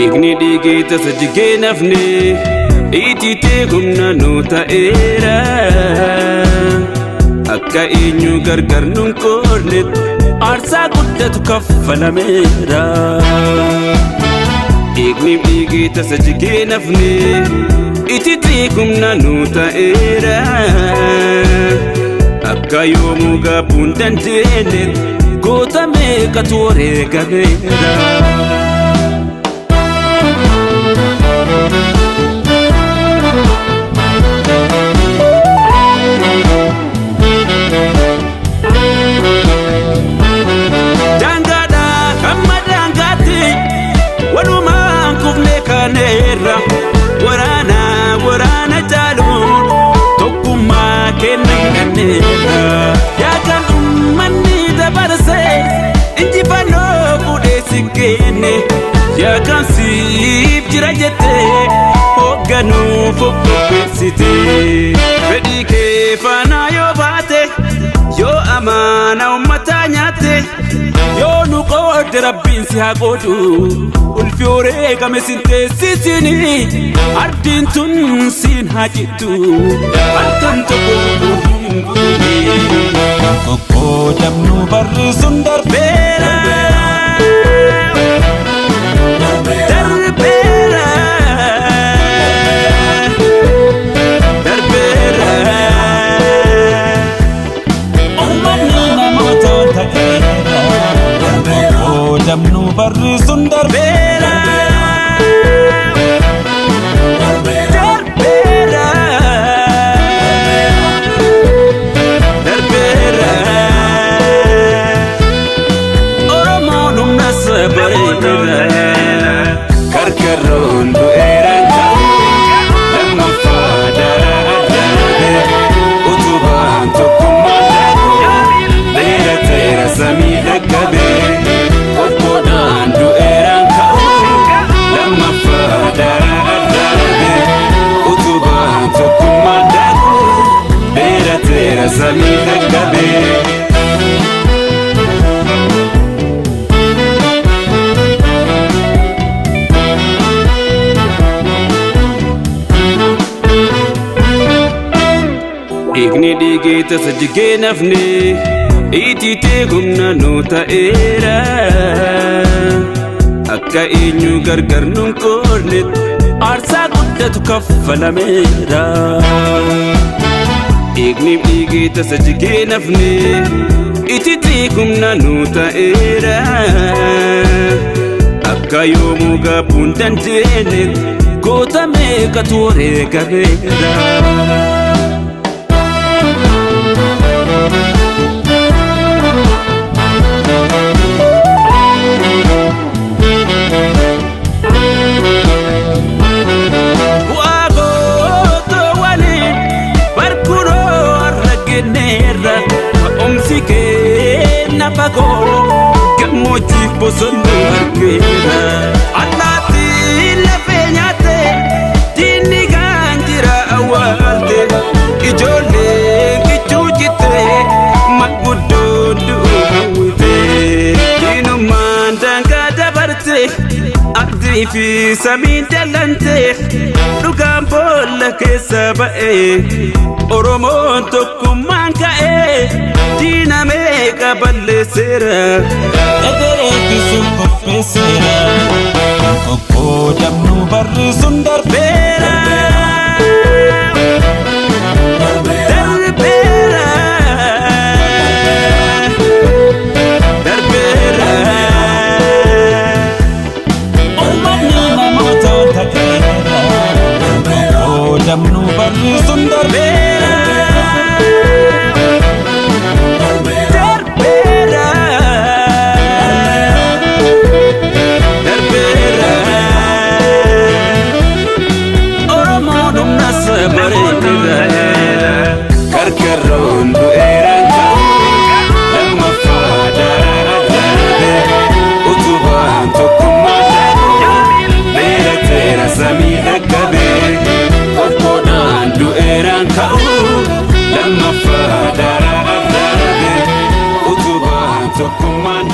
Igni digita sajjigee nafne ititee humna nu ta'eera akka eenyu gargar nun qoodnet aarsaa guddatu kaffalameera. Igni digita sajjigee nafne ititee humna nu ta'eera akka yoomuu gaabuun dandeenye goota meeqatu wareegameera. Waraana jaaluun tokkummaa kenninanneera yaakaan ummanni dabarsee injifannoo fuudheesi kenne yaakaan siif jira jettee hoogganuuf qopheessite fedhii kee faana yoo baate yoo amaana ummataa nyaatte yoo nu qoodde rabbiin si haa qoodu. Ulfiore kame sintesisini ardin tun sin hajitu alkan toko koko damnu barri sundar bera darbera ummanina motor takera koko damnu barri sundar bera. Igni digita sajjigee nafne ititee humna nu ta'eera akka eenyu gargar nun qoodnet aarsaa guddatu kaffalameera. Igni digita sajjigee nafne ititee humna nu ta'eera akka yoomuu gaabuun dandeenye goota meeqatu wareegameera. Gammoojjiif bosonni argeera allaattiin lafee nyaatte diinni kan jira awwaalte ijoolleen kichuu jitte manguddoon du'u hawwite diinummaan daangaa dabarte abdii fi samiin dallante dhugaan boolla keessa ba'e Oromoon tokkummaan ka'e diina meeqa balleesseera egeree bisuun qopheesseera koko damnu barri sun darbeera. Damnu barri sun darbeera darbeera darbeera Oromoon humna bareedira gargarroon du'eeraan ka'u lammaffaa darbe utubaan tokkummaa darbe beelateera samii dhaqqabe. Kau lama fadara utubaan tokkummaan